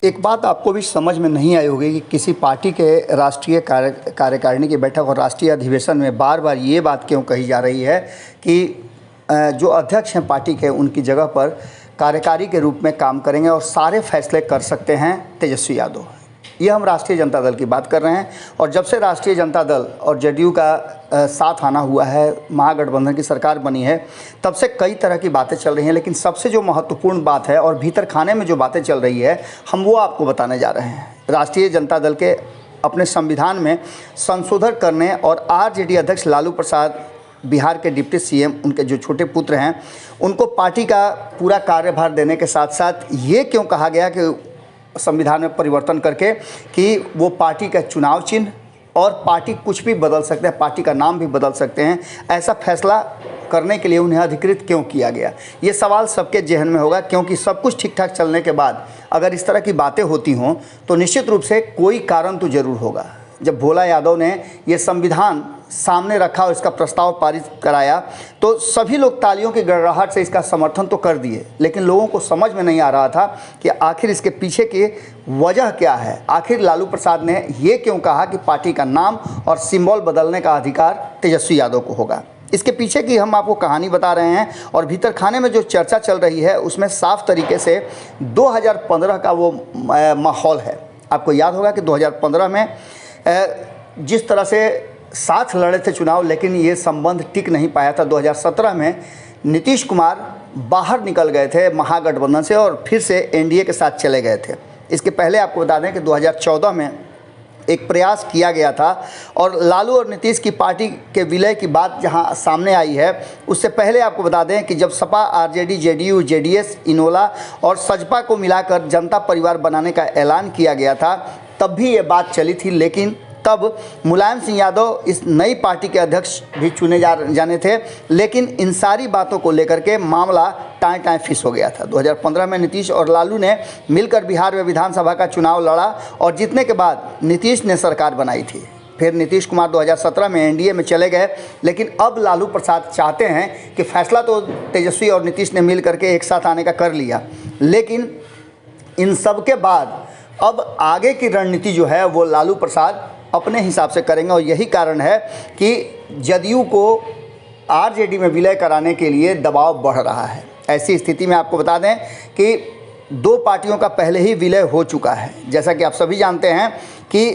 एक बात आपको भी समझ में नहीं आई होगी कि किसी पार्टी के राष्ट्रीय कार्यकारिणी की बैठक और राष्ट्रीय अधिवेशन में बार बार ये बात क्यों कही जा रही है कि जो अध्यक्ष हैं पार्टी के, उनकी जगह पर कार्यकारी के रूप में काम करेंगे और सारे फैसले कर सकते हैं तेजस्वी यादव। ये हम राष्ट्रीय जनता दल की बात कर रहे हैं और जब से राष्ट्रीय जनता दल और जेडीयू का साथ आना हुआ है, महागठबंधन की सरकार बनी है, तब से कई तरह की बातें चल रही हैं। लेकिन सबसे जो महत्वपूर्ण बात है और भीतर खाने में जो बातें चल रही है, हम वो आपको बताने जा रहे हैं। राष्ट्रीय जनता दल के अपने संविधान में संशोधन करने और आरजेडी अध्यक्ष लालू प्रसाद, बिहार के डिप्टी सीएम, उनके जो छोटे पुत्र हैं, उनको पार्टी का पूरा कार्यभार देने के साथ साथ ये क्यों कहा गया कि संविधान में परिवर्तन करके कि वो पार्टी का चुनाव चिन्ह और पार्टी कुछ भी बदल सकते हैं, पार्टी का नाम भी बदल सकते हैं, ऐसा फैसला करने के लिए उन्हें अधिकृत क्यों किया गया? ये सवाल सबके जहन में होगा, क्योंकि सब कुछ ठीक ठाक चलने के बाद अगर इस तरह की बातें होती हों तो निश्चित रूप से कोई कारण तो ज़रूर होगा। जब भोला यादव ने ये संविधान सामने रखा और इसका प्रस्ताव पारित कराया तो सभी लोग तालियों की गड़गड़ाहट से इसका समर्थन तो कर दिए, लेकिन लोगों को समझ में नहीं आ रहा था कि आखिर इसके पीछे की वजह क्या है। आखिर लालू प्रसाद ने ये क्यों कहा कि पार्टी का नाम और सिंबल बदलने का अधिकार तेजस्वी यादव को होगा? इसके पीछे की हम आपको कहानी बता रहे हैं और भीतर खाने में जो चर्चा चल रही है उसमें साफ तरीके से 2015 का वो माहौल है। आपको याद होगा कि 2015 में जिस तरह से साथ लड़े थे चुनाव, लेकिन ये संबंध टिक नहीं पाया था। 2017 में नीतीश कुमार बाहर निकल गए थे महागठबंधन से और फिर से एनडीए के साथ चले गए थे। इसके पहले आपको बता दें कि 2014 में एक प्रयास किया गया था और लालू और नीतीश की पार्टी के विलय की बात जहां सामने आई है, उससे पहले आपको बता दें कि जब Sapa, RJD, JDU, JDS, Enola और सजपा को मिलाकर जनता परिवार बनाने का ऐलान किया गया था, तब भी ये बात चली थी। लेकिन तब मुलायम सिंह यादव इस नई पार्टी के अध्यक्ष भी चुने जाने थे, लेकिन इन सारी बातों को लेकर के मामला टाँय फिस हो गया था। 2015 में नीतीश और लालू ने मिलकर बिहार में विधानसभा का चुनाव लड़ा और जीतने के बाद नीतीश ने सरकार बनाई थी। फिर नीतीश कुमार 2017 में एनडीए में चले गए, लेकिन अब लालू प्रसाद चाहते हैं कि फैसला तो तेजस्वी और नीतीश ने मिल करके एक साथ आने का कर लिया, लेकिन इन सब के बाद अब आगे की रणनीति जो है वो लालू प्रसाद अपने हिसाब से करेंगे और यही कारण है कि जदयू को आरजेडी में विलय कराने के लिए दबाव बढ़ रहा है। ऐसी स्थिति में आपको बता दें कि दो पार्टियों का पहले ही विलय हो चुका है। जैसा कि आप सभी जानते हैं कि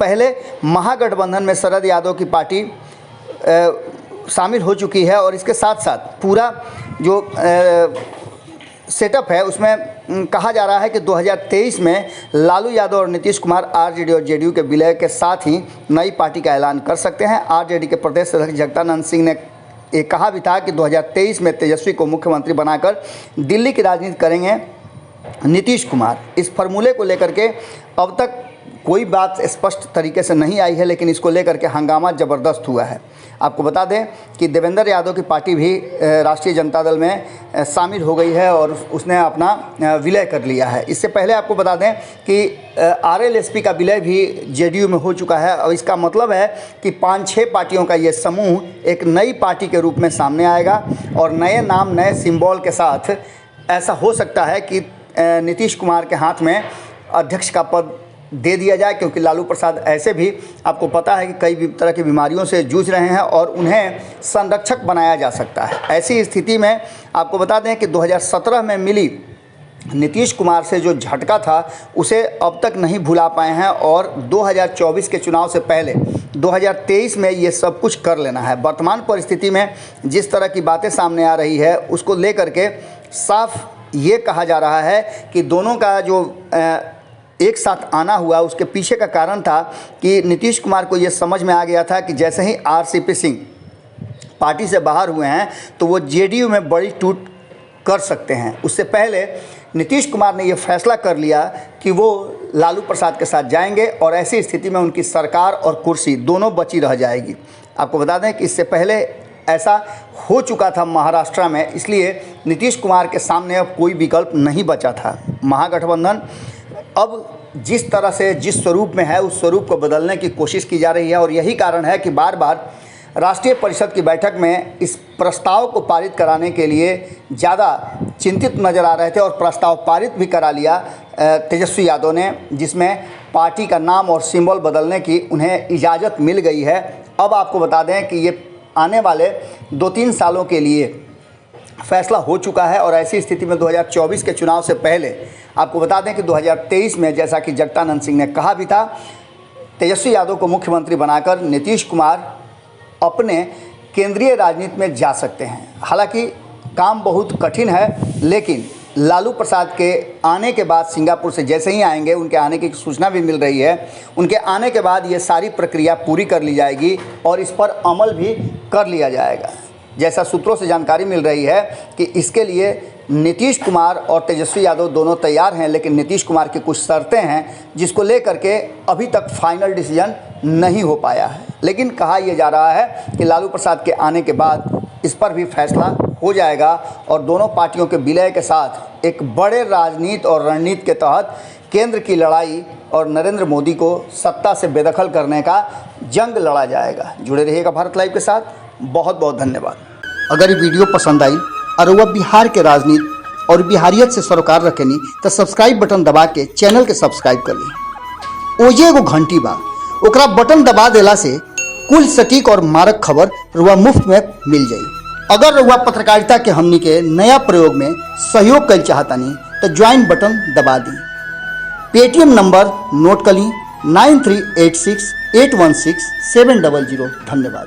पहले महागठबंधन में शरद यादव की पार्टी शामिल हो चुकी है और इसके साथ साथ पूरा जो सेटअप है उसमें कहा जा रहा है कि 2023 में लालू यादव और नीतीश कुमार आरजेडी और जेडीयू के विलय के साथ ही नई पार्टी का ऐलान कर सकते हैं। आरजेडी के प्रदेश अध्यक्ष जगदानंद सिंह ने ये कहा भी था कि 2023 में तेजस्वी को मुख्यमंत्री बनाकर दिल्ली की राजनीति करेंगे नीतीश कुमार। इस फार्मूले को लेकर के अब तक कोई बात स्पष्ट तरीके से नहीं आई है, लेकिन इसको लेकर के हंगामा ज़बरदस्त हुआ है। आपको बता दें कि देवेंद्र यादव की पार्टी भी राष्ट्रीय जनता दल में शामिल हो गई है और उसने अपना विलय कर लिया है। इससे पहले आपको बता दें कि आरएलएसपी का विलय भी जेडीयू में हो चुका है और इसका मतलब है कि 5-6 पार्टियों का ये समूह एक नई पार्टी के रूप में सामने आएगा और नए नाम, नए सिंबल के साथ ऐसा हो सकता है कि नीतीश कुमार के हाथ में अध्यक्ष का पद दे दिया जाए, क्योंकि लालू प्रसाद ऐसे भी आपको पता है कि कई तरह की बीमारियों से जूझ रहे हैं और उन्हें संरक्षक बनाया जा सकता है। ऐसी स्थिति में आपको बता दें कि 2017 में मिली नीतीश कुमार से जो झटका था उसे अब तक नहीं भुला पाए हैं और 2024 के चुनाव से पहले 2023 में ये सब कुछ कर लेना है। वर्तमान परिस्थिति में जिस तरह की बातें सामने आ रही है उसको लेकर के साफ ये कहा जा रहा है कि दोनों का जो एक साथ आना हुआ उसके पीछे का कारण था कि नीतीश कुमार को ये समझ में आ गया था कि जैसे ही आरसीपी सिंह पार्टी से बाहर हुए हैं तो वो जेडीयू में बड़ी टूट कर सकते हैं। उससे पहले नीतीश कुमार ने ये फैसला कर लिया कि वो लालू प्रसाद के साथ जाएंगे और ऐसी स्थिति में उनकी सरकार और कुर्सी दोनों बची रह जाएगी। आपको बता दें कि इससे पहले ऐसा हो चुका था महाराष्ट्र में, इसलिए नीतीश कुमार के सामने अब कोई विकल्प नहीं बचा था। महागठबंधन अब जिस तरह से जिस स्वरूप में है उस स्वरूप को बदलने की कोशिश की जा रही है और यही कारण है कि बार बार राष्ट्रीय परिषद की बैठक में इस प्रस्ताव को पारित कराने के लिए ज़्यादा चिंतित नज़र आ रहे थे और प्रस्ताव पारित भी करा लिया तेजस्वी यादव ने, जिसमें पार्टी का नाम और सिंबल बदलने की उन्हें इजाज़त मिल गई है। अब आपको बता दें कि ये आने वाले 2-3 सालों के लिए फैसला हो चुका है और ऐसी स्थिति में 2024 के चुनाव से पहले आपको बता दें कि 2023 में, जैसा कि जगदानंद सिंह ने कहा भी था, तेजस्वी यादव को मुख्यमंत्री बनाकर नीतीश कुमार अपने केंद्रीय राजनीति में जा सकते हैं। हालांकि काम बहुत कठिन है, लेकिन लालू प्रसाद के आने के बाद, सिंगापुर से जैसे ही आएंगे, उनके आने की सूचना भी मिल रही है, उनके आने के बाद ये सारी प्रक्रिया पूरी कर ली जाएगी और इस पर अमल भी कर लिया जाएगा। जैसा सूत्रों से जानकारी मिल रही है कि इसके लिए नीतीश कुमार और तेजस्वी यादव दोनों तैयार हैं, लेकिन नीतीश कुमार की कुछ शर्तें हैं जिसको लेकर के अभी तक फाइनल डिसीजन नहीं हो पाया है। लेकिन कहा यह जा रहा है कि लालू प्रसाद के आने के बाद इस पर भी फैसला हो जाएगा और दोनों पार्टियों के विलय के साथ एक बड़े राजनीति और रणनीति के तहत केंद्र की लड़ाई और नरेंद्र मोदी को सत्ता से बेदखल करने का जंग लड़ा जाएगा। जुड़े रहिएगा भारत लाइव के साथ। बहुत बहुत धन्यवाद। अगर ये वीडियो पसंद आई और वह बिहार के राजनीति और बिहारियत से सरोकार रखेनी तो सब्सक्राइब बटन दबा के चैनल के सब्सक्राइब कर ली। ओजे एगो घंटी बा, ओकरा बटन दबा देला से कुल सटीक और मारक खबर रुआ मुफ्त में मिल जाई। अगर रुआ पत्रकारिता के हमनी के नया प्रयोग में सहयोग कर चाहतानी तो ज्वाइन बटन दबा दी। पेटीएम नंबर नोट कर ली 9386816700। धन्यवाद।